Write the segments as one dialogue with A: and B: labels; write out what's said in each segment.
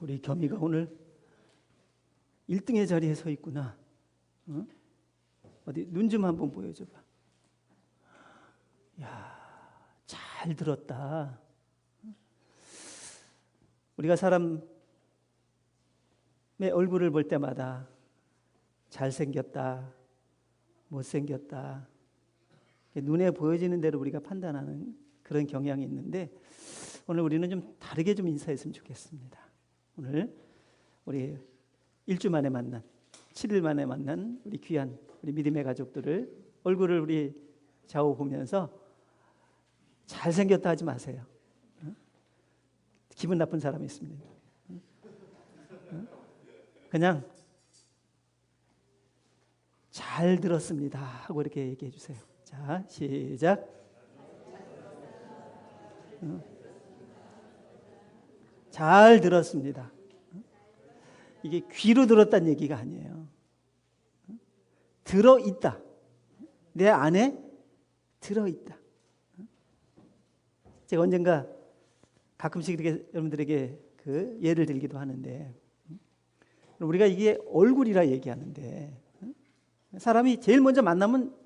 A: 우리 겸이가 오늘 1등의 자리에 서 있구나. 어? 어디 눈 좀 한번 보여줘봐. 야, 잘 들었다. 우리가 사람의 얼굴을 볼 때마다 잘생겼다, 못생겼다, 눈에 보여지는 대로 우리가 판단하는 그런 경향이 있는데, 오늘 우리는 좀 다르게 좀 인사했으면 좋겠습니다. 오늘 우리 1주 만에 만난, 7일 만에 만난 우리 귀한 우리 믿음의 가족들을 얼굴을 우리 좌우 보면서 잘생겼다 하지 마세요. 기분 나쁜 사람이 있습니다. 그냥 잘 들었습니다 하고 이렇게 얘기해 주세요. 자, 시작. 잘 들었습니다. 이게 귀로 들었다는 얘기가 아니에요. 들어있다. 내 안에 들어있다. 제가 언젠가 가끔씩 이렇게 여러분들에게 그 예를 들기도 하는데, 우리가 이게 얼굴이라 얘기하는데, 사람이 제일 먼저 만나면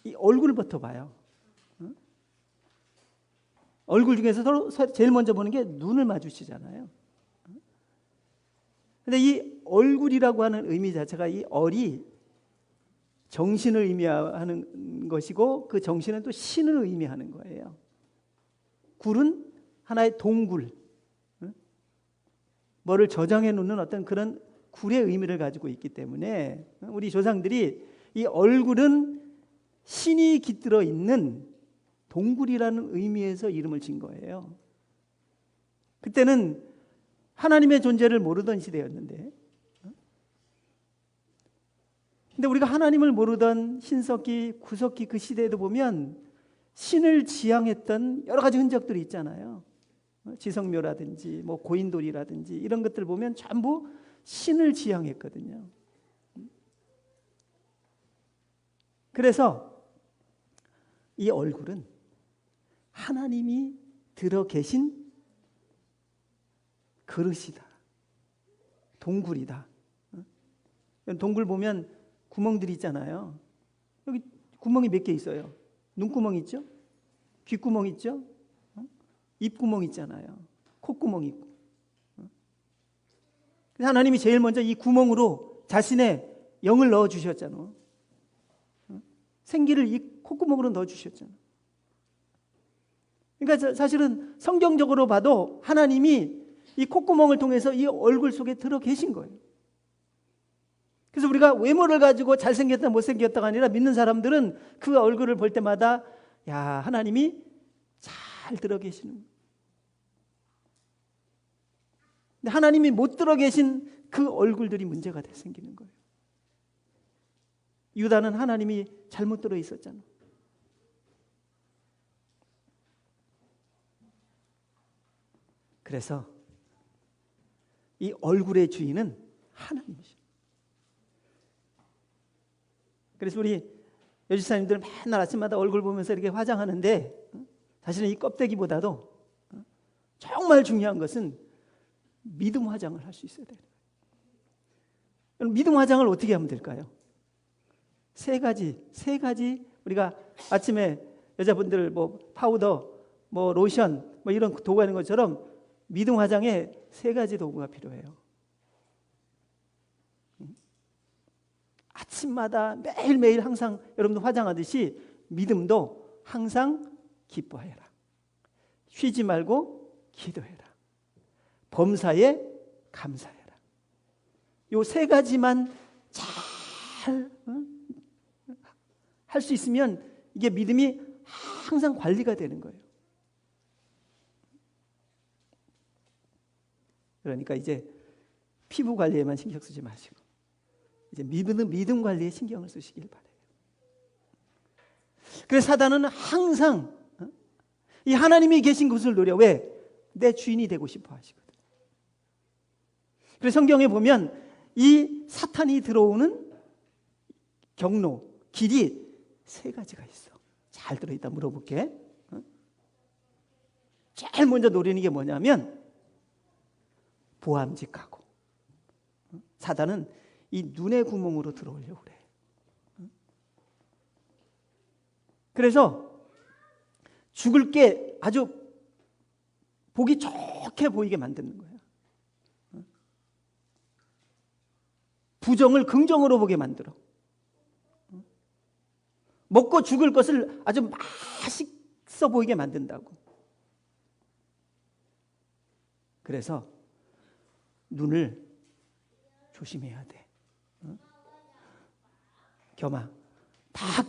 A: 이 얼굴부터 봐요. 얼굴 중에서 제일 먼저 보는 게 눈을 마주치잖아요. 근데 이 얼굴이라고 하는 의미 자체가, 이 얼이 정신을 의미하는 것이고, 그 정신은 또 신을 의미하는 거예요. 굴은 하나의 동굴, 뭐를 저장해 놓는 어떤 그런 굴의 의미를 가지고 있기 때문에, 우리 조상들이 이 얼굴은 신이 깃들어 있는 동굴이라는 의미에서 이름을 진 거예요. 그때는 하나님의 존재를 모르던 시대였는데, 근데 우리가 하나님을 모르던 신석기, 구석기 그 시대에도 보면 신을 지향했던 여러 가지 흔적들이 있잖아요. 지성묘라든지 뭐 고인돌이라든지 이런 것들 보면 전부 신을 지향했거든요. 그래서 이 얼굴은 하나님이 들어 계신 그릇이다, 동굴이다. 동굴 보면 구멍들이 있잖아요. 여기 구멍이 몇 개 있어요. 눈구멍 있죠? 귓구멍 있죠? 입구멍 있잖아요. 콧구멍 있고. 하나님이 제일 먼저 이 구멍으로 자신의 영을 넣어 주셨잖아요. 생기를 이 콧구멍으로 넣어 주셨잖아요. 그러니까 사실은 성경적으로 봐도 하나님이 이 콧구멍을 통해서 이 얼굴 속에 들어 계신 거예요. 그래서 우리가 외모를 가지고 잘생겼다 못생겼다가 아니라, 믿는 사람들은 그 얼굴을 볼 때마다 야, 하나님이 잘 들어 계시는 거예요. 근데 하나님이 못 들어 계신 그 얼굴들이 문제가 생기는 거예요. 유다는 하나님이 잘못 들어 있었잖아. 그래서 이 얼굴의 주인은 하나님이죠. 그래서 우리 여지사님들 맨날 아침마다 얼굴 보면서 이렇게 화장하는데, 사실은 이 껍데기보다도 정말 중요한 것은 믿음 화장을 할 수 있어야 돼요. 믿음 화장을 어떻게 하면 될까요? 세 가지 우리가 아침에 여자분들 뭐 파우더, 뭐 로션, 뭐 이런 도구 하는 것처럼 믿음 화장에 세 가지 도구가 필요해요. 아침마다 매일매일 항상 여러분들 화장하듯이 믿음도 항상 기뻐해라. 쉬지 말고 기도해라. 범사에 감사해라. 요 세 가지만 잘 할 수 있으면 이게 믿음이 항상 관리가 되는 거예요. 그러니까 이제 피부 관리에만 신경 쓰지 마시고 이제 믿음 관리에 신경을 쓰시길 바라요. 그래서 사단은 항상 이 하나님이 계신 곳을 노려. 왜? 내 주인이 되고 싶어 하시거든. 그래서 성경에 보면 이 사탄이 들어오는 경로, 길이 세 가지가 있어. 잘 들어있다 물어볼게. 제일 먼저 노리는 게 뭐냐면 보암직하고. 사단은 이 눈의 구멍으로 들어오려고 그래. 그래서 죽을 게 아주 보기 좋게 보이게 만드는 거예요. 부정을 긍정으로 보게 만들어. 먹고 죽을 것을 아주 맛있어 보이게 만든다고. 그래서 눈을 조심해야 돼. 겸아, 딱.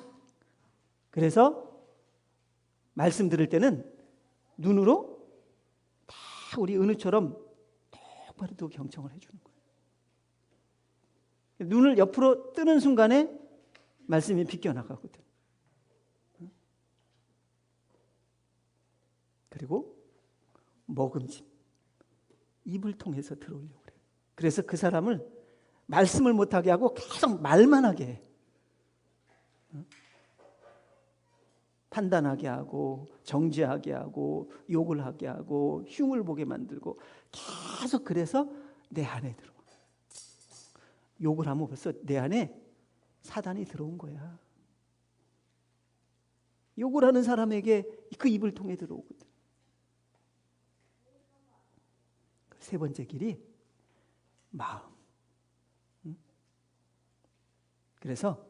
A: 그래서 말씀 들을 때는 눈으로 다 우리 은우처럼 똑바로 또 경청을 해주는 거예요. 눈을 옆으로 뜨는 순간에 말씀이 비껴나가거든. 그리고 먹음직, 입을 통해서 들어오려고 그래요. 그래서 그 사람을 말씀을 못하게 하고 계속 말만 하게 해. 판단하게 하고 정죄하게 하고 욕을 하게 하고 흉을 보게 만들고 계속. 그래서 내 안에 들어와. 욕을 하면 벌써 내 안에 사단이 들어온 거야. 욕을 하는 사람에게 그 입을 통해 들어오거든. 세 번째 길이 마음. 그래서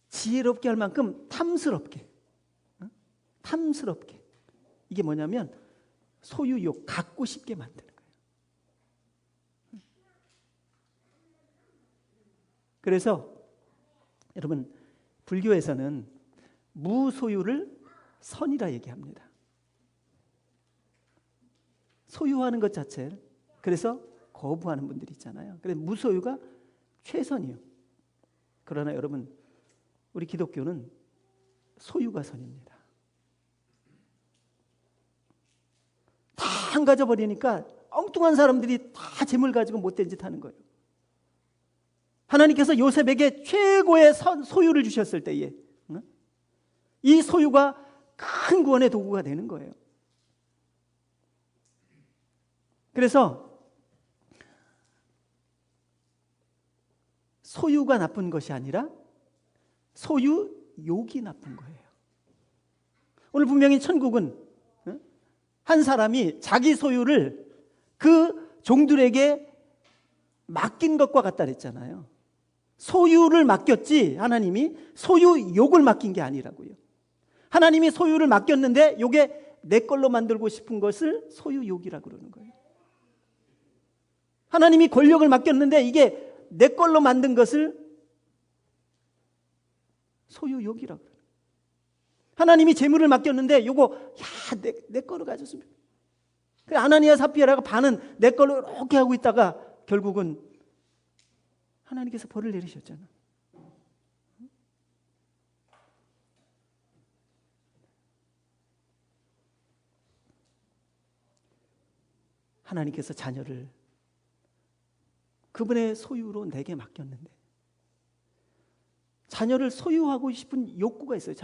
A: 지혜롭게 할 만큼 탐스럽게. 탐스럽게. 이게 뭐냐면 소유욕, 갖고 싶게 만드는 거예요. 그래서 여러분, 불교에서는 무소유를 선이라 얘기합니다. 소유하는 것 자체를. 그래서 거부하는 분들이 있잖아요. 그래서 무소유가 최선이에요. 그러나 여러분, 우리 기독교는 소유가 선입니다. 다 안 가져버리니까 엉뚱한 사람들이 다 재물 가지고 못된 짓 하는 거예요. 하나님께서 요셉에게 최고의 소유를 주셨을 때에 이 소유가 큰 구원의 도구가 되는 거예요. 그래서 소유가 나쁜 것이 아니라 소유욕이 나쁜 거예요. 오늘 분명히 천국은 한 사람이 자기 소유를 그 종들에게 맡긴 것과 같다 그랬잖아요. 소유를 맡겼지 하나님이 소유욕을 맡긴 게 아니라고요. 하나님이 소유를 맡겼는데 이게 내 걸로 만들고 싶은 것을 소유욕이라고 그러는 거예요. 하나님이 권력을 맡겼는데 이게 내 걸로 만든 것을 소유욕이라고 그래요. 하나님이 재물을 맡겼는데 요거 내 거로 가졌으면. 그래, 아나니아 삽비라가 반은 내 걸로 이렇게 하고 있다가 결국은 하나님께서 벌을 내리셨잖아. 하나님께서 자녀를 그분의 소유로 내게 맡겼는데 자녀를 소유하고 싶은 욕구가 있어요.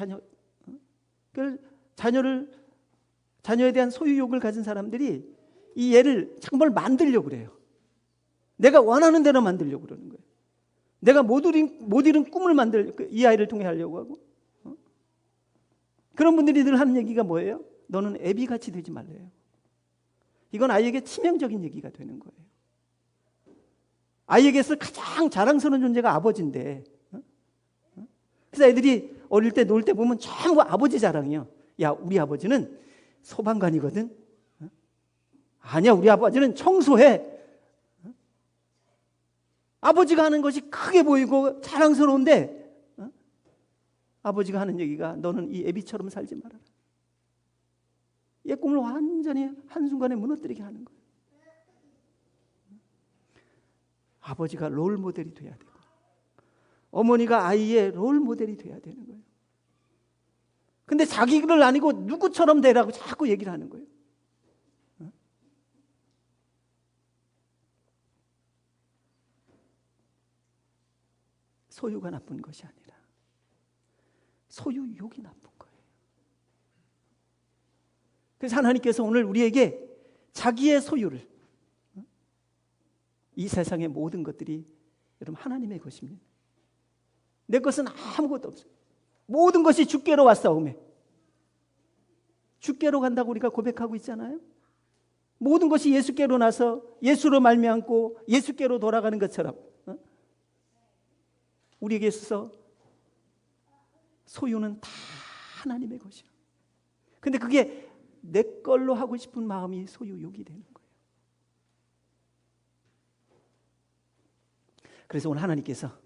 A: 자녀에 대한 소유욕을 가진 사람들이 이 애를 정말 만들려고 그래요. 내가 원하는 대로 만들려고 그러는 거예요. 내가 못 이룬 꿈을 이 아이를 통해 하려고 하고. 그런 분들이 늘 하는 얘기가 뭐예요? 너는 애비같이 되지 말래요. 이건 아이에게 치명적인 얘기가 되는 거예요. 아이에게서 가장 자랑스러운 존재가 아버지인데, 그래서 애들이 어릴 때 놀 때 보면 전부 아버지 자랑이요. 야, 우리 아버지는 소방관이거든. 아니야, 우리 아버지는 청소해. 아버지가 하는 것이 크게 보이고 자랑스러운데 아버지가 하는 얘기가 너는 이 애비처럼 살지 말아라. 얘 꿈을 완전히 한순간에 무너뜨리게 하는 거예요. 아버지가 롤 모델이 돼야 되고 어머니가 아이의 롤 모델이 돼야 되는 거예요. 근데 자기를 아니고 누구처럼 되라고 자꾸 얘기를 하는 거예요. 소유가 나쁜 것이 아니라 소유욕이 나쁜 거예요. 그래서 하나님께서 오늘 우리에게 자기의 소유를 이 세상의 모든 것들이 여러분 하나님의 것입니다. 내 것은 아무것도 없어요. 모든 것이 주께로 왔사오매. 주께로 간다고 우리가 고백하고 있잖아요. 모든 것이 예수께로 나서 예수로 말미암고 예수께로 돌아가는 것처럼 우리에게 있어서 소유는 다 하나님의 것이야. 근데 그게 내 걸로 하고 싶은 마음이 소유욕이 되는 거예요. 그래서 오늘 하나님께서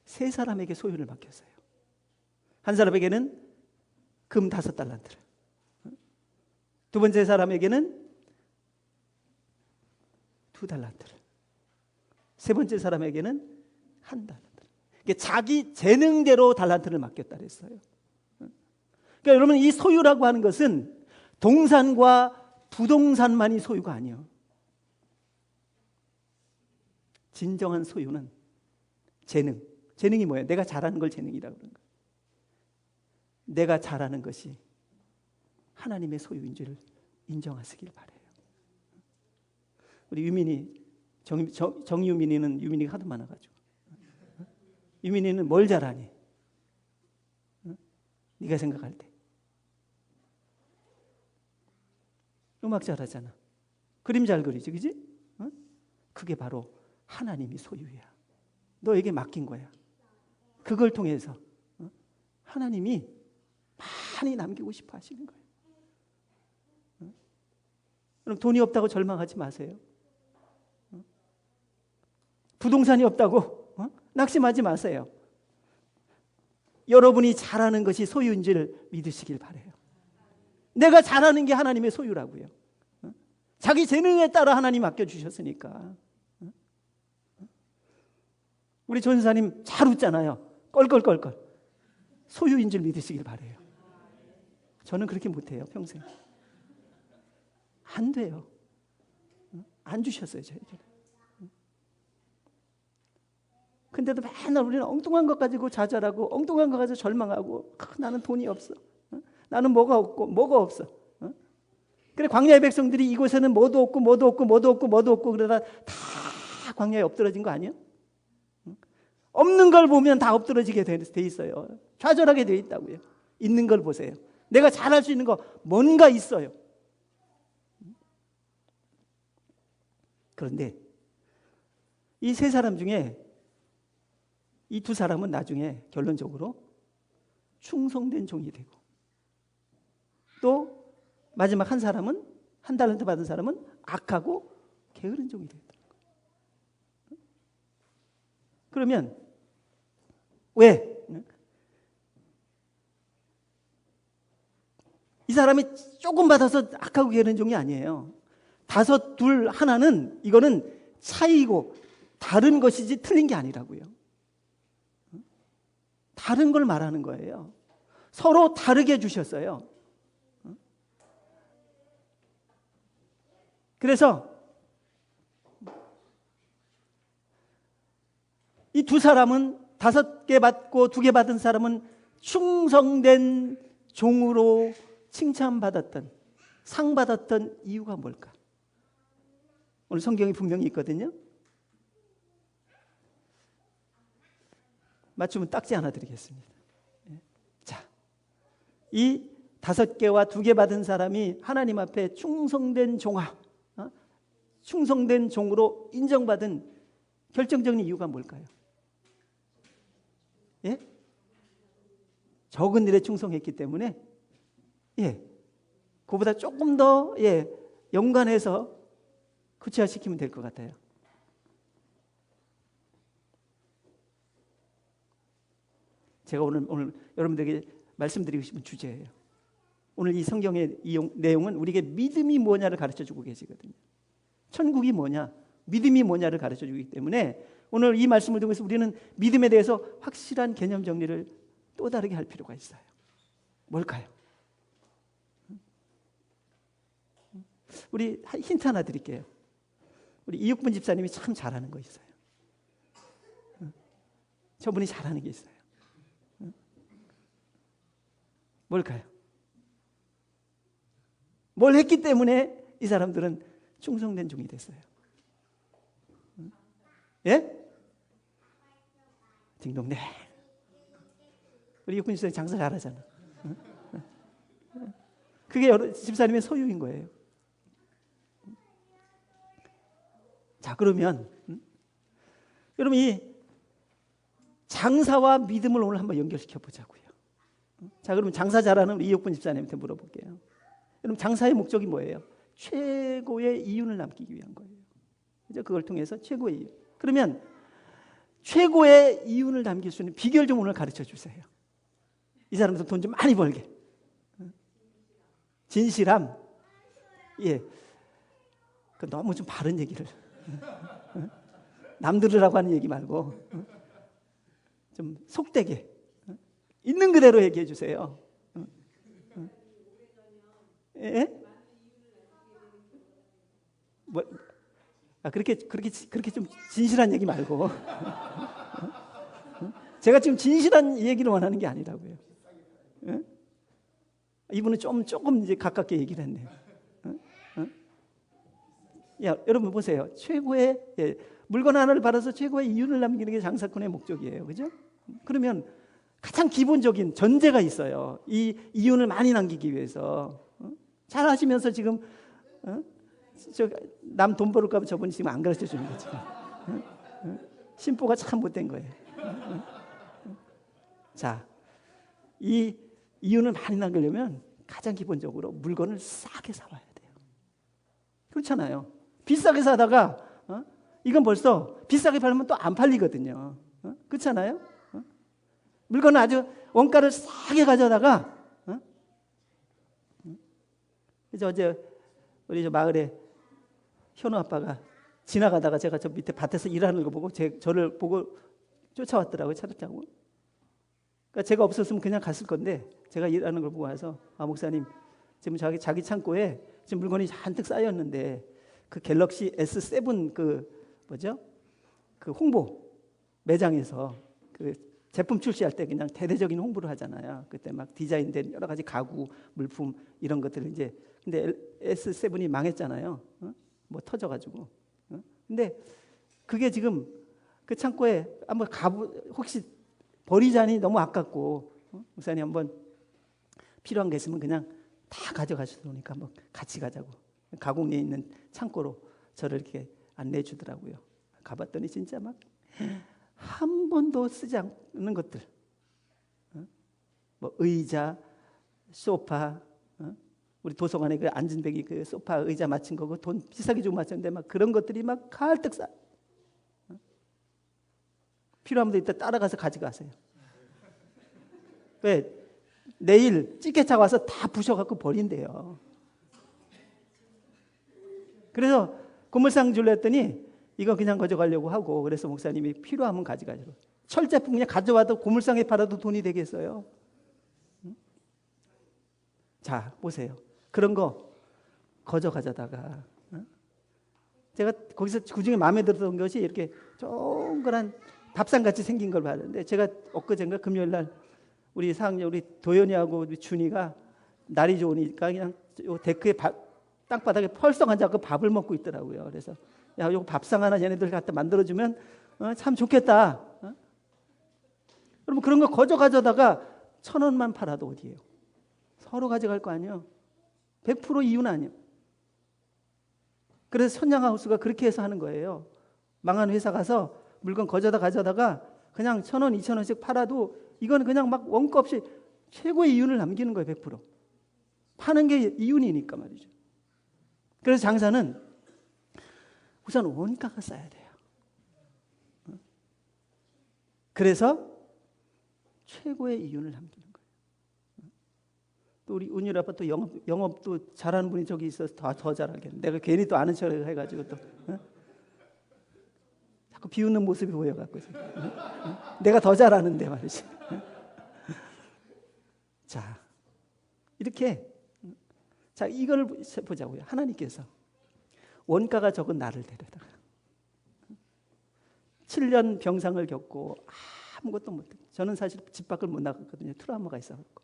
A: 세 사람에게 소유를 맡겼어요. 한 사람에게는 금 5달란트를, 두 번째 사람에게는 2달란트를, 세 번째 사람에게는 1달란트를. 자기 재능대로 달란트를 맡겼다 그랬어요. 그러니까 여러분, 이 소유라고 하는 것은 동산과 부동산만이 소유가 아니에요. 진정한 소유는 재능. 재능이 뭐예요? 내가 잘하는 걸 재능이라고 그러는 거예요. 내가 잘하는 것이 하나님의 소유인 줄 인정하시길 바라요. 우리 유민이, 정유민이는 유민이가 하도 많아가지고. 유민이는 뭘 잘하니? 네가 생각할 때. 음악 잘하잖아. 그림 잘 그리지, 그지? 그게 바로 하나님이 소유야. 너에게 맡긴 거야. 그걸 통해서 하나님이 많이 남기고 싶어 하시는 거예요. 그럼 돈이 없다고 절망하지 마세요. 부동산이 없다고 낙심하지 마세요. 여러분이 잘하는 것이 소유인 줄 믿으시길 바라요. 내가 잘하는 게 하나님의 소유라고요. 자기 재능에 따라 하나님 맡겨주셨으니까. 우리 전사님 잘 웃잖아요. 껄껄껄껄. 소유인 줄 믿으시길 바라요. 저는 그렇게 못해요, 평생. 안 돼요. 안 주셨어요, 저에게. 근데도 맨날 우리는 엉뚱한 것 가지고 좌절하고 엉뚱한 것 가지고 절망하고 나는 돈이 없어. 나는 뭐가 없고 뭐가 없어. 그래, 광야의 백성들이 이곳에는 뭐도 없고 뭐도 없고 뭐도 없고 뭐도 없고 그러다 다 광야에 엎드러진 거 아니에요? 없는 걸 보면 다 엎드러지게 돼 있어요. 좌절하게 돼 있다고요. 있는 걸 보세요. 내가 잘할 수 있는 거 뭔가 있어요. 그런데 이 세 사람 중에 이 두 사람은 나중에 결론적으로 충성된 종이 되고, 또 마지막 한 사람은, 1달란트 받은 사람은 악하고 게으른 종이 되었다. 그러면 왜? 이 사람이 조금 받아서 악하고 게으른 종이 아니에요. 5, 2, 하나는 이거는 차이고 다른 것이지 틀린 게 아니라고요. 다른 걸 말하는 거예요. 서로 다르게 주셨어요. 그래서 이 두 사람은 5개 받고 2개 받은 사람은 충성된 종으로 칭찬받았던, 상 받았던 이유가 뭘까? 오늘 성경이 분명히 있거든요. 맞추면 딱지 하나 드리겠습니다. 자, 이 5개와 2개 받은 사람이 하나님 앞에 충성된 종아, 충성된 종으로 인정받은 결정적인 이유가 뭘까요? 예? 적은 일에 충성했기 때문에, 예, 그보다 조금 더, 예, 연관해서 구체화시키면 될 것 같아요. 제가 오늘 여러분들에게 말씀드리고 싶은 주제예요. 오늘 이 성경의 이 내용은 우리에게 믿음이 뭐냐를 가르쳐주고 계시거든요. 천국이 뭐냐, 믿음이 뭐냐를 가르쳐주기 때문에 오늘 이 말씀을 통해서 우리는 믿음에 대해서 확실한 개념 정리를 또 다르게 할 필요가 있어요. 뭘까요? 우리 힌트 하나 드릴게요. 우리 이육분 집사님이 참 잘하는 거 있어요. 저분이 잘하는 게 있어요. 뭘까요? 뭘 했기 때문에 이 사람들은 충성된 종이 됐어요. 예? 딩동. 네. 우리 육군 집사님 장사 잘하잖아. 그게 여러 집사님의 소유인 거예요. 자, 그러면 여러분 이 장사와 믿음을 오늘 한번 연결시켜 보자고요. 자, 그러면 장사 잘하는 우리 이혁분 집사님한테 물어볼게요. 여러분 장사의 목적이 뭐예요? 최고의 이윤을 남기기 위한 거예요. 그죠? 그걸 통해서 최고의 이윤. 그러면 최고의 이윤을 남길 수 있는 비결 좀 오늘 가르쳐 주세요. 이 사람도 돈 좀 많이 벌게. 진실함. 예. 그 너무 좀 바른 얘기를. 남 들으라고 하는 얘기 말고 좀 속되게 있는 그대로 얘기해 주세요. 예? 뭐, 그렇게 좀 진실한 얘기 말고. 제가 지금 진실한 얘기를 원하는 게 아니라고요. 예? 이분은 조금 이제 가깝게 얘기를 했네요. 야, 여러분 보세요. 최고의 물건 하나를 팔아서 최고의 이윤을 남기는 게 장사꾼의 목적이에요. 그죠? 그러면 가장 기본적인 전제가 있어요. 이 이윤을 많이 남기기 위해서. 잘 하시면서 지금 남 돈 벌을까 봐 저분이 지금 안 가르쳐 주는 거죠. 심보가 참 못된 거예요. 자, 이 이윤을 많이 남기려면 가장 기본적으로 물건을 싸게 사와야 돼요. 그렇잖아요. 비싸게 사다가 이건 벌써 비싸게 팔면 또 안 팔리거든요. 그렇잖아요. 물건을 아주 원가를 싸게 가져다가 그래서 어제 우리 저 마을에 현우 아빠가 지나가다가 제가 저 밑에 밭에서 일하는 거 보고 저를 보고 쫓아왔더라고요. 차를 타고. 그러니까 제가 없었으면 그냥 갔을 건데 제가 일하는 걸 보고 와서 목사님 지금 자기 창고에 지금 물건이 잔뜩 쌓였는데 그 갤럭시 S7 그 홍보 매장에서 그 제품 출시할 때 그냥 대대적인 홍보를 하잖아요. 그때 막 디자인된 여러 가지 가구, 물품 이런 것들을 이제 근데 S7이 망했잖아요. 뭐 터져가지고. 근데 그게 지금 그 창고에 한번 혹시 버리자니 너무 아깝고 목사님 한번 필요한 게 있으면 그냥 다 가져가시더니까 한번 같이 가자고 가곡리에 있는 창고로 저를 이렇게 안내해 주더라고요. 가봤더니 진짜 막 한 번도 쓰지 않는 것들, 뭐 의자, 소파, 우리 도서관에 그 앉은 벽이 그 소파 의자 맞춘 거고 돈 비싸게 주고 맞췄는데 막 그런 것들이 막 가득 쌓. 필요하면 이따 따라가서 가져가세요. 왜? 내일 찌개차 와서 다 부셔갖고 버린대요. 그래서 고물상 줄려 했더니 이거 그냥 가져가려고 하고 그래서 목사님이 필요하면 가져가자고. 철제품 그냥 가져와도 고물상에 팔아도 돈이 되겠어요. 자, 보세요. 그런 거 거저 가져다가 제가 거기서 그중에 마음에 들었던 것이 이렇게 동그란 밥상같이 생긴 걸 봤는데 제가 엊그젠가 금요일 날 우리 4학년 우리 도연이하고 우리 준이가 날이 좋으니까 그냥 요 데크에 땅바닥에 펄썩 앉아서 밥을 먹고 있더라고요. 그래서 야, 요 밥상 하나 얘네들 갖다 만들어주면 참 좋겠다. 여러분 그런 거 거저 가져다가 1,000원만 팔아도 어디예요? 서로 가져갈 거 아니에요. 100% 이윤 아니에요. 그래서 선양하우스가 그렇게 해서 하는 거예요. 망한 회사 가서 물건 거저다 가져다가 그냥 1,000원, 2,000원씩 팔아도 이건 그냥 막 원가 없이 최고의 이윤을 남기는 거예요. 100%. 파는 게 이윤이니까 말이죠. 그래서 장사는 우선 원가가 싸야 돼요. 그래서 최고의 이윤을 남기는 거예요. 또 우리 운율 아빠 또 영업도 잘하는 분이 저기 있어서 더 잘하겠네. 내가 괜히 또 아는 척을 해가지고 또 자꾸 비웃는 모습이 보여갖고 내가 더 잘하는데 말이지. 자, 이렇게 자 이걸 보자고요. 하나님께서 원가가 적은 나를 데려다가 7년 병상을 겪고 아무것도 못해. 저는 사실 집 밖을 못 나갔거든요. 트라우마가 있어갖고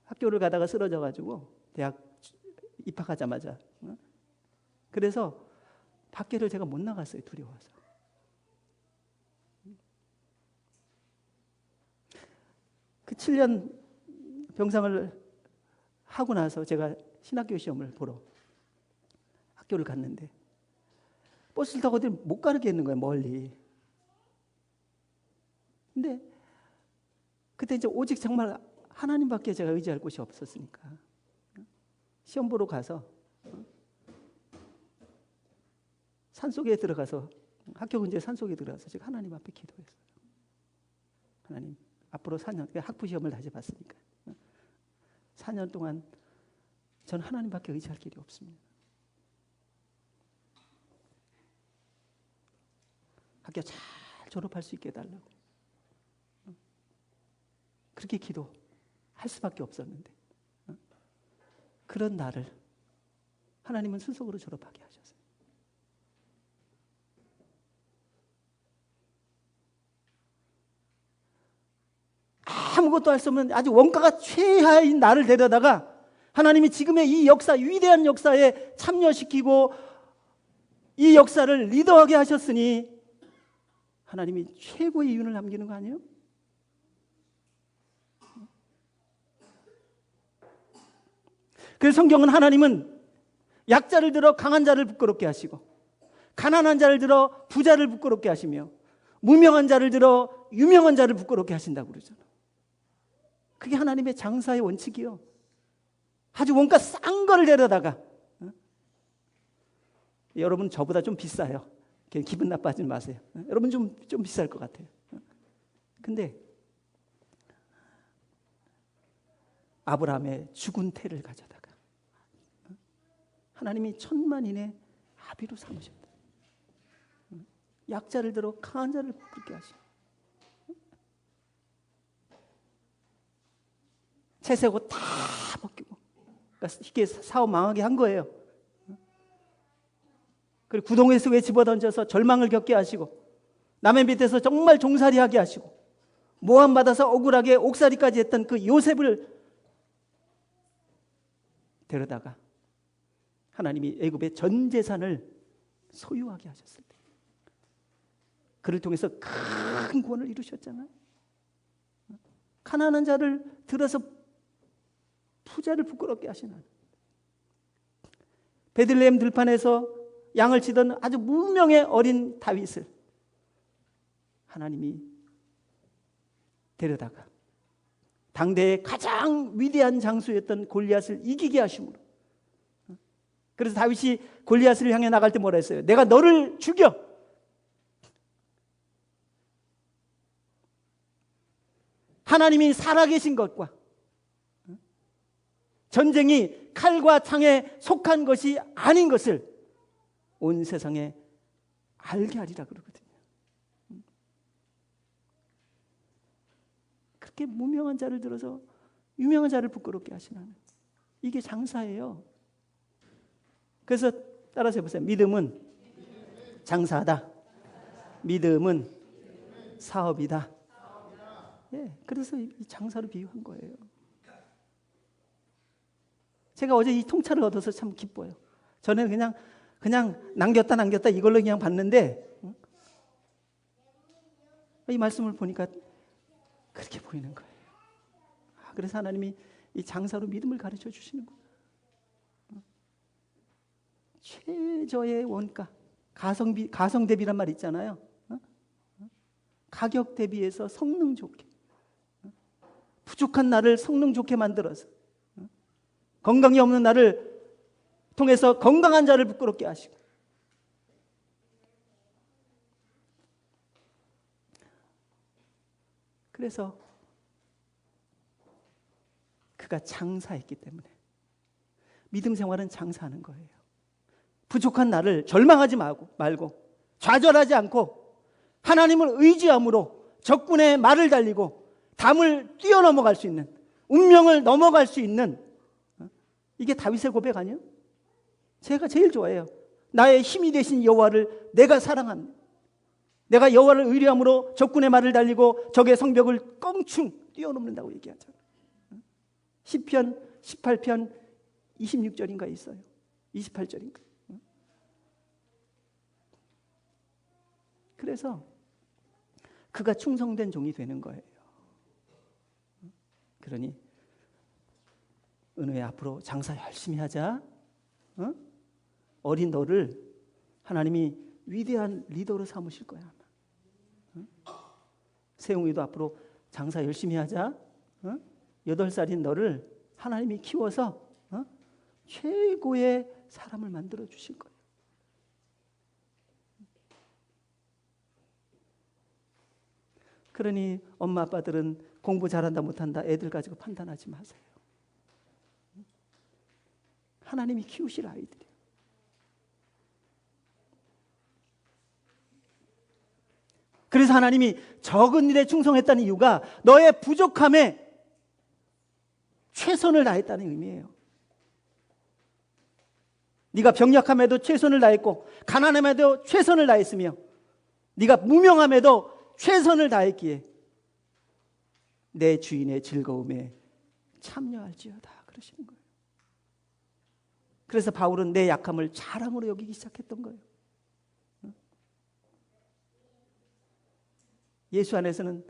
A: 학교를 가다가 쓰러져가지고 대학 입학하자마자 그래서 밖에를 제가 못 나갔어요. 두려워서. 7년 병상을 하고 나서 제가 신학교 시험을 보러 학교를 갔는데 버스를 타고 어디 못 가겠는 거예요, 멀리. 근데 그때 이제 오직 정말 하나님밖에 제가 의지할 곳이 없었으니까 시험 보러 가서 산속에 들어가서, 학교 근처 산속에 들어가서 제가 하나님 앞에 기도했어요. 하나님, 앞으로 4년, 학부 시험을 다시 봤으니까 4년 동안 전 하나님밖에 의지할 길이 없습니다. 학교 잘 졸업할 수 있게 해달라고 그렇게 기도할 수밖에 없었는데 그런 나를 하나님은 순속으로 졸업하게 하셨어요. 아무것도 할 수 없는 아주 원가가 최하인 나를 데려다가 하나님이 지금의 이 역사, 위대한 역사에 참여시키고 이 역사를 리더하게 하셨으니 하나님이 최고의 이윤을 남기는 거 아니에요? 그래서 성경은 하나님은 약자를 들어 강한 자를 부끄럽게 하시고 가난한 자를 들어 부자를 부끄럽게 하시며 무명한 자를 들어 유명한 자를 부끄럽게 하신다고 그러잖아요. 그게 하나님의 장사의 원칙이요. 아주 원가 싼 거를 데려다가 여러분 저보다 좀 비싸요. 기분 나빠하지 마세요. 여러분 좀 비쌀 것 같아요. 근데 아브라함의 죽은 태를 가져다가 하나님이 천만인의 아비로 삼으셨다. 약자를 들어 강한 자를 부끄럽게 하시고 채세고 다 벗기고 그러니까 이게 사업 망하게 한 거예요. 그리고 구덩이에 왜 집어던져서 절망을 겪게 하시고 남의 밑에서 정말 종살이하게 하시고 모함 받아서 억울하게 옥살이까지 했던 그 요셉을 데려다가 하나님이 애굽의 전 재산을 소유하게 하셨을 때 그를 통해서 큰 구원을 이루셨잖아요. 가난한 자를 들어서 부자를 부끄럽게 하시는 베들레헴 들판에서 양을 치던 아주 무명의 어린 다윗을 하나님이 데려다가 당대의 가장 위대한 장수였던 골리앗을 이기게 하심으로 그래서 다윗이 골리앗을 향해 나갈 때 뭐라 했어요? 내가 너를 죽여. 하나님이 살아계신 것과 전쟁이 칼과 창에 속한 것이 아닌 것을 온 세상에 알게 하리라 그러거든요. 그렇게 무명한 자를 들어서 유명한 자를 부끄럽게 하시는 이게 장사예요. 그래서 따라서 해보세요. 믿음은 장사다. 믿음은 사업이다. 예, 그래서 이 장사로 비유한 거예요. 제가 어제 이 통찰을 얻어서 참 기뻐요. 전에는 그냥 남겼다 이걸로 그냥 봤는데 이 말씀을 보니까 그렇게 보이는 거예요. 그래서 하나님이 이 장사로 믿음을 가르쳐 주시는구나. 최저의 원가, 가성 대비란 말 있잖아요. 가격 대비해서 성능 좋게, 부족한 나를 성능 좋게 만들어서 건강이 없는 나를 통해서 건강한 자를 부끄럽게 하시고 그래서 그가 장사했기 때문에 믿음 생활은 장사하는 거예요. 부족한 나를 절망하지 말고 좌절하지 않고 하나님을 의지함으로 적군의 말을 달리고 담을 뛰어넘어갈 수 있는 운명을 넘어갈 수 있는 이게 다윗의 고백 아니에요? 제가 제일 좋아해요. 나의 힘이 되신 여호와를 내가 사랑합니다. 내가 여호와를 의뢰함으로 적군의 말을 달리고 적의 성벽을 껑충 뛰어넘는다고 얘기하잖아요. 시편 18편 26절인가 있어요. 28절인가. 그래서 그가 충성된 종이 되는 거예요. 그러니 은우야, 앞으로 장사 열심히 하자. 어린 너를 하나님이 위대한 리더로 삼으실 거야. 세웅이도 앞으로 장사 열심히 하자. 8살인 너를 하나님이 키워서 최고의 사람을 만들어 주실 거예요. 그러니 엄마 아빠들은 공부 잘한다 못한다 애들 가지고 판단하지 마세요. 하나님이 키우실 아이들이에요. 그래서 하나님이 적은 일에 충성했다는 이유가 너의 부족함에 최선을 다했다는 의미예요. 네가 병약함에도 최선을 다했고 가난함에도 최선을 다했으며 네가 무명함에도 최선을 다했기에 내 주인의 즐거움에 참여할지어다 그러시는 거예요. 그래서 바울은 내 약함을 자랑으로 여기기 시작했던 거예요. 예수 안에서는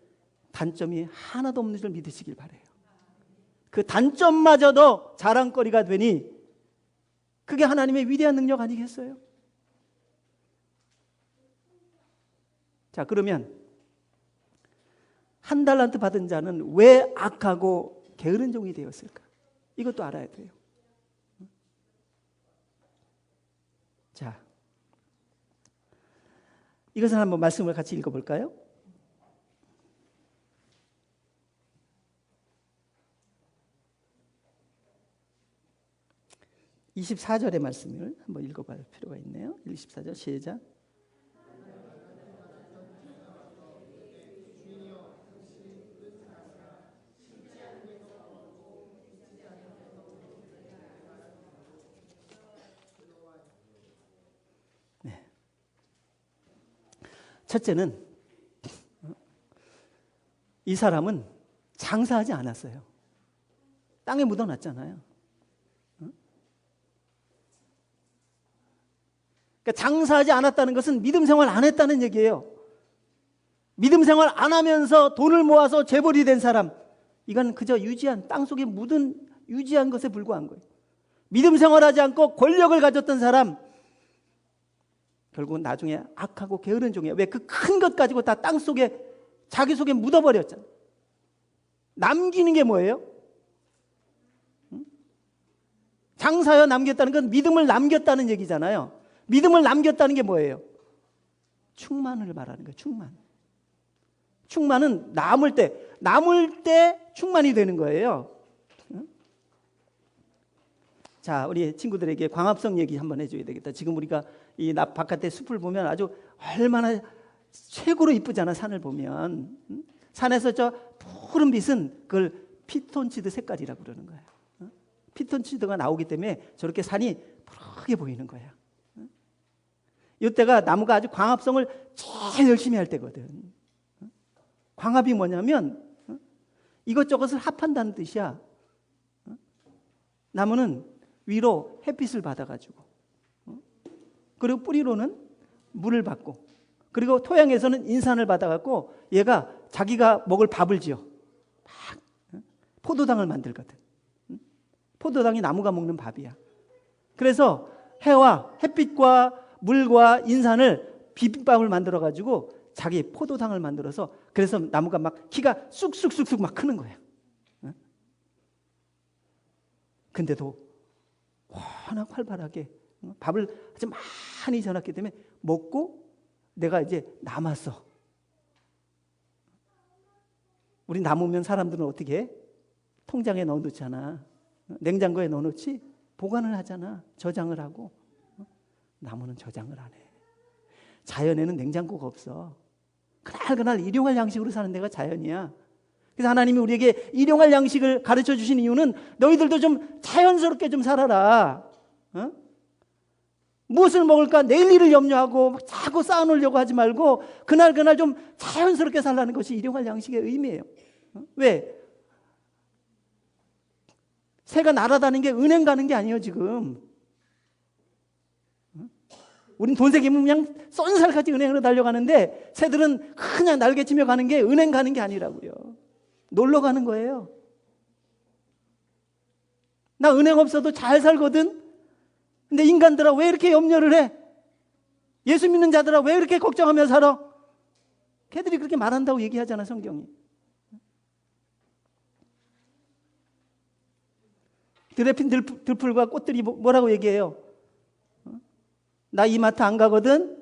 A: 단점이 하나도 없는 줄 믿으시길 바라요. 그 단점마저도 자랑거리가 되니 그게 하나님의 위대한 능력 아니겠어요? 자, 그러면 한 달란트 받은 자는 왜 악하고 게으른 종이 되었을까? 이것도 알아야 돼요. 자, 이것을 한번 말씀을 같이 읽어볼까요? 24절의 말씀을 한번 읽어볼 필요가 있네요. 24절 시작. 네. 첫째는 이 사람은 장사하지 않았어요. 땅에 묻어놨잖아요. 그러니까 장사하지 않았다는 것은 믿음 생활 안 했다는 얘기예요. 믿음 생활 안 하면서 돈을 모아서 재벌이 된 사람, 이건 그저 유지한 땅속에 묻은 유지한 것에 불과한 거예요. 믿음 생활하지 않고 권력을 가졌던 사람, 결국은 나중에 악하고 게으른 종이에요. 왜? 그 큰 것 가지고 다 땅속에 자기 속에 묻어버렸잖아요. 남기는 게 뭐예요? 장사여 남겼다는 건 믿음을 남겼다는 얘기잖아요. 믿음을 남겼다는 게 뭐예요? 충만을 말하는 거예요. 충만은 남을 때 충만이 되는 거예요. 자, 우리 친구들에게 광합성 얘기 한번 해줘야 되겠다. 지금 우리가 이 바깥에 숲을 보면 아주 얼마나 최고로 이쁘잖아. 산을 보면 산에서 저 푸른 빛은 그걸 피톤치드 색깔이라고 그러는 거예요. 피톤치드가 나오기 때문에 저렇게 산이 푸르게 보이는 거예요. 이때가 나무가 아주 광합성을 제일 열심히 할 때거든. 광합이 뭐냐면 이것저것을 합한다는 뜻이야. 나무는 위로 햇빛을 받아가지고, 그리고 뿌리로는 물을 받고, 그리고 토양에서는 인산을 받아갖고 얘가 자기가 먹을 밥을 지어 막 포도당을 만들거든. 포도당이 나무가 먹는 밥이야. 그래서 해와 햇빛과 물과 인산을 비빔밥을 만들어가지고 자기 포도당을 만들어서, 그래서 나무가 막 키가 쑥쑥쑥쑥 막 크는 거야. 근데도 워낙 활발하게 밥을 아주 많이 전했기 때문에 먹고 내가 이제 남았어. 우리 남으면 사람들은 어떻게 해? 통장에 넣어놓잖아. 냉장고에 넣어놓지? 보관을 하잖아. 저장을 하고. 나무는 저장을 안 해. 자연에는 냉장고가 없어. 그날 일용할 양식으로 사는 데가 자연이야. 그래서 하나님이 우리에게 일용할 양식을 가르쳐 주신 이유는 너희들도 좀 자연스럽게 좀 살아라. 무엇을 먹을까 내일 일을 염려하고 막 자꾸 쌓아놓으려고 하지 말고 그날 좀 자연스럽게 살라는 것이 일용할 양식의 의미예요. 왜? 새가 날아다니는 게 은행 가는 게 아니에요 지금. 우린 돈 생기면 그냥 쏜살같이 은행으로 달려가는데 새들은 그냥 날개치며 가는 게 은행 가는 게 아니라고요. 놀러 가는 거예요. 나 은행 없어도 잘 살거든. 근데 인간들아 왜 이렇게 염려를 해? 예수 믿는 자들아 왜 이렇게 걱정하며 살아? 걔들이 그렇게 말한다고 얘기하잖아, 성경이. 들에 핀 들풀과 꽃들이 뭐라고 얘기해요? 나 이마트 안 가거든.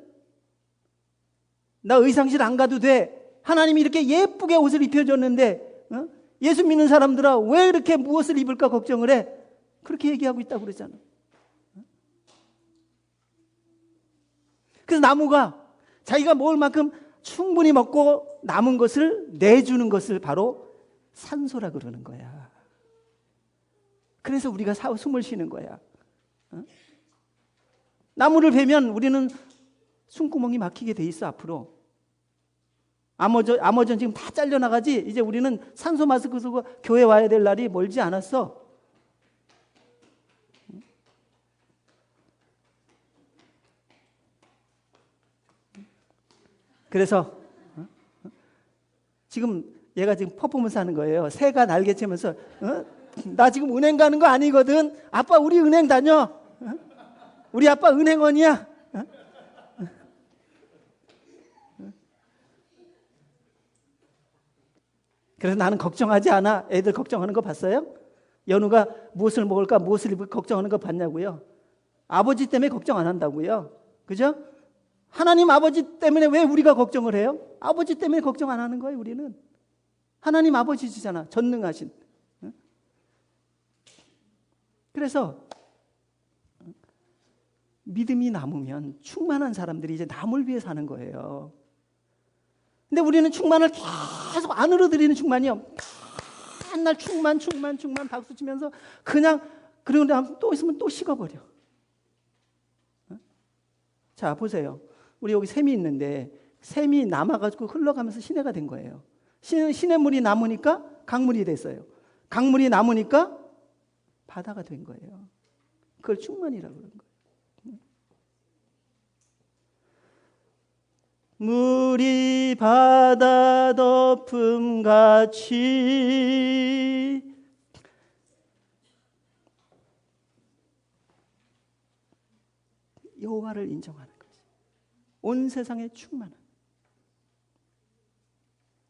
A: 나 의상실 안 가도 돼. 하나님이 이렇게 예쁘게 옷을 입혀줬는데 예수 믿는 사람들아 왜 이렇게 무엇을 입을까 걱정을 해? 그렇게 얘기하고 있다고 그러잖아. 그래서 나무가 자기가 먹을 만큼 충분히 먹고 남은 것을 내주는 것을 바로 산소라 그러는 거야. 그래서 우리가 숨을 쉬는 거야. 나무를 베면 우리는 숨구멍이 막히게 돼 있어 앞으로. 아마존 지금 다 잘려나가지. 이제 우리는 산소 마스크 쓰고 교회 와야 될 날이 멀지 않았어. 그래서 지금 얘가 지금 퍼포먼스 하는 거예요. 새가 날개치면서 나 지금 은행 가는 거 아니거든. 아빠 우리 은행 다녀. 우리 아빠 은행원이야. 그래서 나는 걱정하지 않아. 애들 걱정하는 거 봤어요? 연우가 무엇을 먹을까 무엇을 입을까 걱정하는 거 봤냐고요. 아버지 때문에 걱정 안 한다고요. 그죠? 하나님 아버지 때문에 왜 우리가 걱정을 해요? 아버지 때문에 걱정 안 하는 거예요. 우리는 하나님 아버지시잖아. 전능하신. 그래서 믿음이 남으면 충만한 사람들이 이제 남을 위해 사는 거예요. 근데 우리는 충만을 계속 안으로 들이는 충만이요. 맨날 충만 박수 치면서 그냥 그러고 또 있으면 또 식어버려. 자 보세요. 우리 여기 샘이 있는데 샘이 남아가지고 흘러가면서 시내가 된 거예요. 시냇물이 남으니까 강물이 됐어요. 강물이 남으니까 바다가 된 거예요. 그걸 충만이라고 그러는 거예요. 물이 바다 덮음같이 여호와를 인정하는 것이 온 세상에 충만한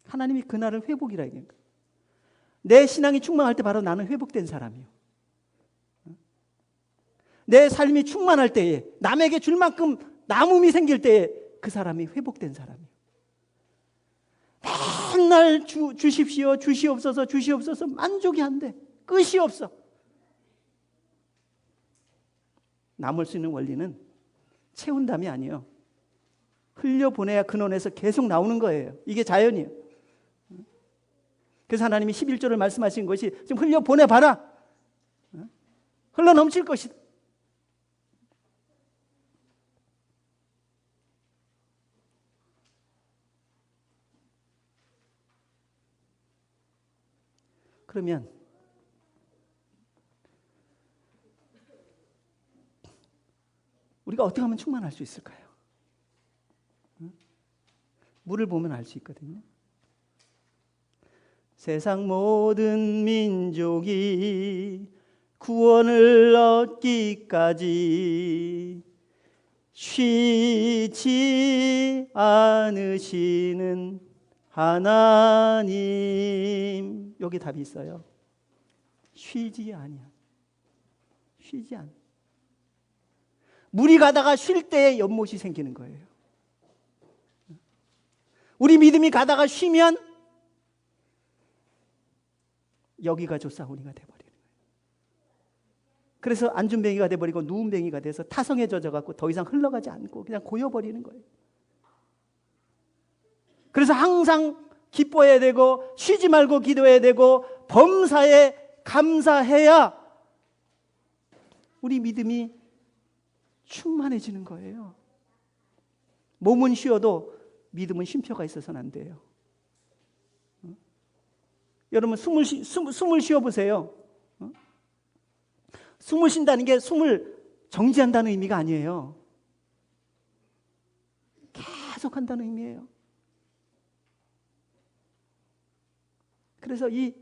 A: 하나님이 그날을 회복이라 얘기한 거예요. 내 신앙이 충만할 때 바로 나는 회복된 사람이요. 내 삶이 충만할 때에 남에게 줄 만큼 남음이 생길 때에 그 사람이 회복된 사람이에요. 맨날 주십시오 주시옵소서 만족이 안 돼. 끝이 없어. 남을 수 있는 원리는 채운담이 아니에요. 흘려보내야 근원에서 계속 나오는 거예요. 이게 자연이에요. 그래서 하나님이 11조를 말씀하신 것이 좀 흘려보내봐라. 흘러넘칠 것이다. 그러면 우리가 어떻게 하면 충만할 수 있을까요? 물을 보면 알 수 있거든요. 세상 모든 민족이 구원을 얻기까지 쉬지 않으시는 하나님. 여기 답이 있어요. 쉬지 아니야. 쉬지 않아. 물이 가다가 쉴 때에 연못이 생기는 거예요. 우리 믿음이 가다가 쉬면 여기가 조사오니가 돼버리는 거예요. 그래서 안준뱅이가 돼버리고 누운뱅이가 돼서 타성에 젖어갖고 더 이상 흘러가지 않고 그냥 고여버리는 거예요. 그래서 항상 기뻐해야 되고 쉬지 말고 기도해야 되고 범사에 감사해야 우리 믿음이 충만해지는 거예요. 몸은 쉬어도 믿음은 쉼표가 있어서는 안 돼요. 여러분 숨을 쉬어보세요. 숨을 쉰다는 게 숨을 정지한다는 의미가 아니에요. 계속한다는 의미예요. 그래서 이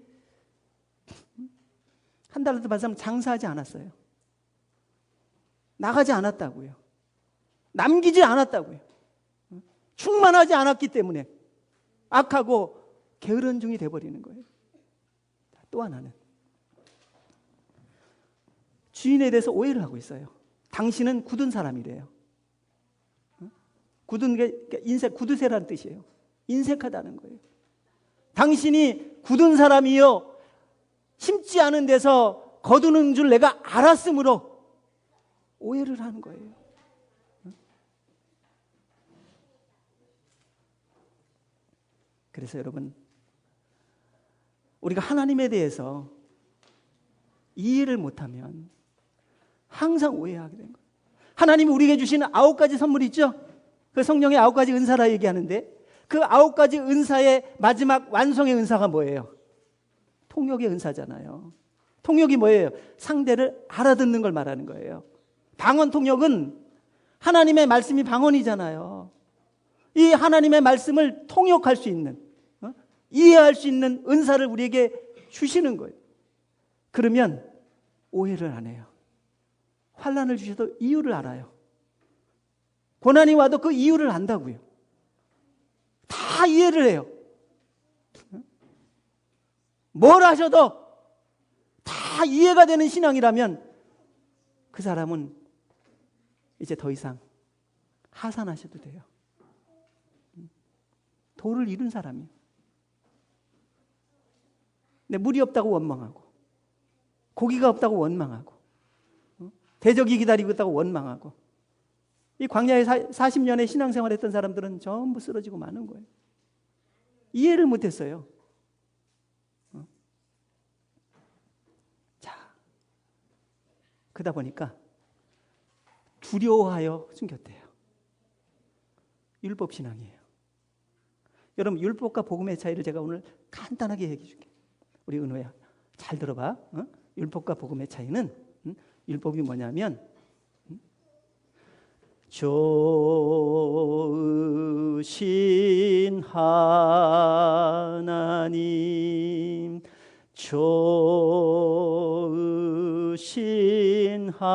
A: 한 달라도 받은 사람 장사하지 않았어요. 나가지 않았다고요. 남기지 않았다고요. 충만하지 않았기 때문에 악하고 게으른 종이 돼버리는 거예요. 또 하나는 주인에 대해서 오해를 하고 있어요. 당신은 굳은 사람이래요. 굳은 게 인색, 굳으세라는 뜻이에요. 인색하다는 거예요. 당신이 굳은 사람이요, 심지 않은 데서 거두는 줄 내가 알았으므로 오해를 하는 거예요. 그래서 여러분, 우리가 하나님에 대해서 이해를 못하면 항상 오해하게 되는 거예요. 하나님이 우리에게 주시는 9가지 선물이 있죠. 그 성령의 9가지 은사라 얘기하는데, 그 9가지 은사의 마지막 완성의 은사가 뭐예요? 통역의 은사잖아요. 통역이 뭐예요? 상대를 알아듣는 걸 말하는 거예요. 방언 통역은 하나님의 말씀이 방언이잖아요. 이 하나님의 말씀을 통역할 수 있는, 이해할 수 있는 은사를 우리에게 주시는 거예요. 그러면 오해를 안 해요. 환난을 주셔도 이유를 알아요. 고난이 와도 그 이유를 안다고요. 다 이해를 해요. 뭘 하셔도 다 이해가 되는 신앙이라면 그 사람은 이제 더 이상 하산하셔도 돼요. 도를 이룬 사람이에요. 근데 물이 없다고 원망하고, 고기가 없다고 원망하고, 대적이 기다리고 있다고 원망하고, 이 광야에 40년의 신앙생활했던 사람들은 전부 쓰러지고 마는 거예요. 이해를 못했어요. 자, 그러다 보니까 두려워하여 숨겼대요. 율법신앙이에요. 여러분, 율법과 복음의 차이를 제가 오늘 간단하게 얘기해 줄게요. 우리 은호야, 잘 들어봐. 율법과 복음의 차이는, 율법이 뭐냐면 좋으신 하나님, 좋으신 하나님,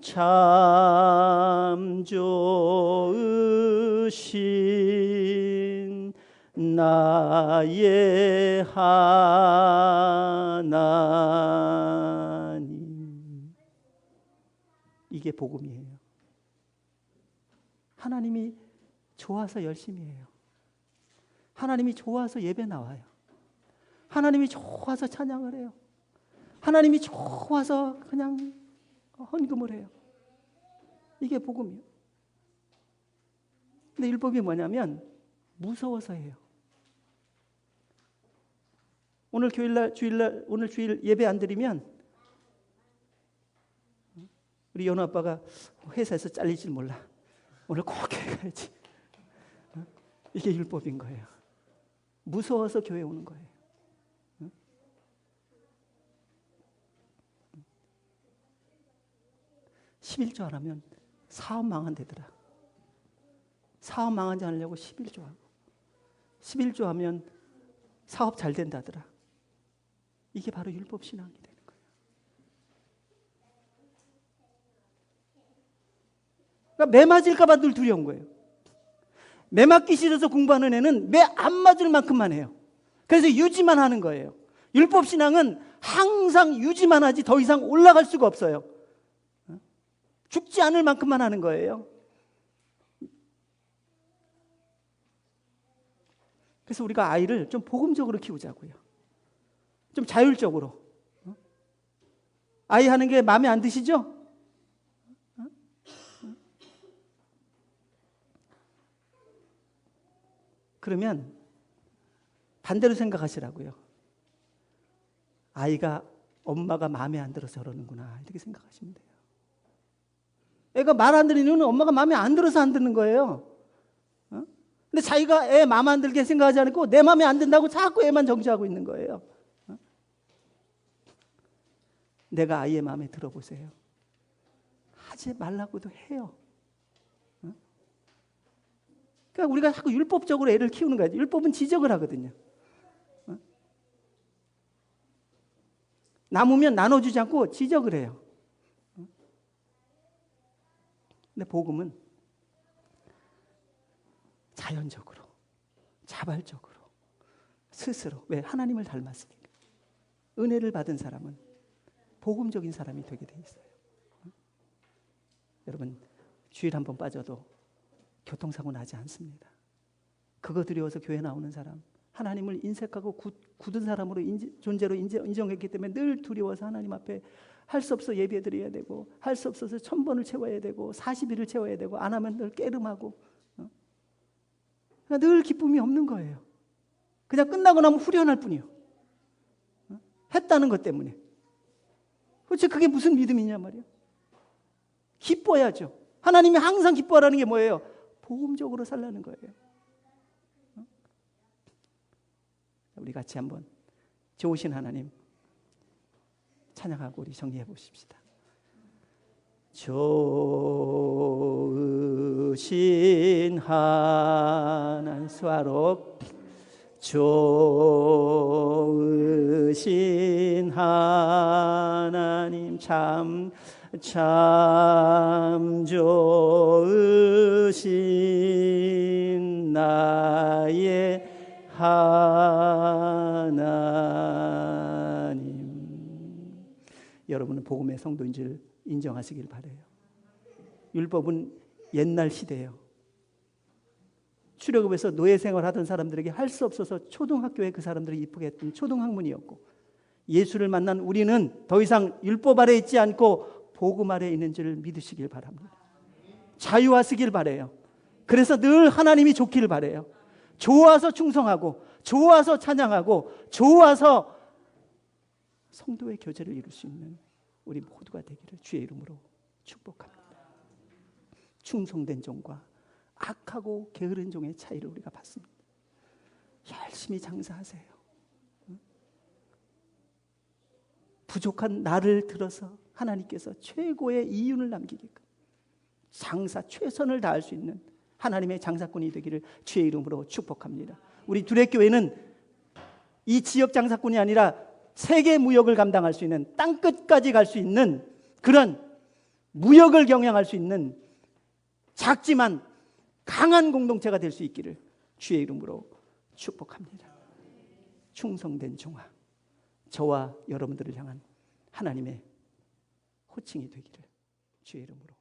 A: 참 좋으신 나의 하나님. 이게 복음이에요. 하나님이 좋아서 열심히 해요. 하나님이 좋아서 예배 나와요. 하나님이 좋아서 찬양을 해요. 하나님이 좋아서 그냥 헌금을 해요. 이게 복음이에요. 근데 율법이 뭐냐면 무서워서 해요. 오늘 주일 예배 안 드리면 우리 연우 아빠가 회사에서 잘릴지 몰라. 오늘 꼭 교회 가야지. 이게 율법인 거예요. 무서워서 교회 오는 거예요. 11조 안 하면 사업 망한대더라. 사업 망하지 않으려고 11조 하고, 11조 하면 사업 잘 된다더라. 이게 바로 율법 신앙이 되는 거예요. 그러니까 매 맞을까 봐 늘 두려운 거예요. 매 맞기 싫어서 공부하는 애는 매 안 맞을 만큼만 해요. 그래서 유지만 하는 거예요. 율법 신앙은 항상 유지만 하지 더 이상 올라갈 수가 없어요. 죽지 않을 만큼만 하는 거예요. 그래서 우리가 아이를 좀 복음적으로 키우자고요. 좀 자율적으로. 아이 하는 게 마음에 안 드시죠? 그러면 반대로 생각하시라고요. 아이가 엄마가 마음에 안 들어서 그러는구나, 이렇게 생각하시면 돼요. 애가 말 안 듣는 이유는 엄마가 마음에 안 들어서 안 듣는 거예요. 근데 자기가 애 마음 안 들게 생각하지 않고 내 마음에 안 든다고 자꾸 애만 정죄하고 있는 거예요. 내가 아이의 마음에 들어보세요. 하지 말라고도 해요. 그러니까 우리가 자꾸 율법적으로 애를 키우는 거예요. 율법은 지적을 하거든요. 남으면 나눠주지 않고 지적을 해요. 근데 복음은 자연적으로, 자발적으로, 스스로. 왜? 하나님을 닮았으니까. 은혜를 받은 사람은 복음적인 사람이 되게 돼 있어요. 여러분, 주일 한 번 빠져도 교통사고 나지 않습니다. 그거 두려워서 교회 나오는 사람, 하나님을 인색하고 굳은 사람으로 존재로 인정했기 때문에 늘 두려워서 하나님 앞에 할 수 없어 예배 드려야 되고, 할 수 없어서 1000번을 채워야 되고, 40일을 채워야 되고, 안 하면 늘 깨름하고, 그러니까 늘 기쁨이 없는 거예요. 그냥 끝나고 나면 후련할 뿐이요. 했다는 것 때문에. 그렇지, 그게 무슨 믿음이냐 말이에요. 기뻐야죠. 하나님이 항상 기뻐하라는 게 뭐예요? 복음적으로 살라는 거예요. 우리 같이 한번 좋으신 하나님 찬양하고 우리 정리해 보십시다. 좋으신 하나님, 수화록 좋으신 하나님, 참 좋으신 나의 하나님. 여러분은 복음의 성도인 줄 인정하시길 바라요. 율법은 옛날 시대예요. 출애굽에서 노예 생활하던 사람들에게 할 수 없어서 초등학교에 그 사람들이 입학했던 했던 초등학문이었고, 예수를 만난 우리는 더 이상 율법 아래 있지 않고 복음 아래 있는 줄 믿으시길 바랍니다. 자유하시길 바라요. 그래서 늘 하나님이 좋기를 바라요. 좋아서 충성하고, 좋아서 찬양하고, 좋아서 성도의 교제를 이룰 수 있는 우리 모두가 되기를 주의 이름으로 축복합니다. 충성된 종과 악하고 게으른 종의 차이를 우리가 봤습니다. 열심히 장사하세요. 부족한 나를 들어서 하나님께서 최고의 이윤을 남기게끔 장사 최선을 다할 수 있는 하나님의 장사꾼이 되기를 주의 이름으로 축복합니다. 우리 두레교회는 이 지역 장사꾼이 아니라 세계 무역을 감당할 수 있는, 땅끝까지 갈 수 있는 그런 무역을 경영할 수 있는 작지만 강한 공동체가 될 수 있기를 주의 이름으로 축복합니다. 충성된 종아, 저와 여러분들을 향한 하나님의 호칭이 되기를 주의 이름으로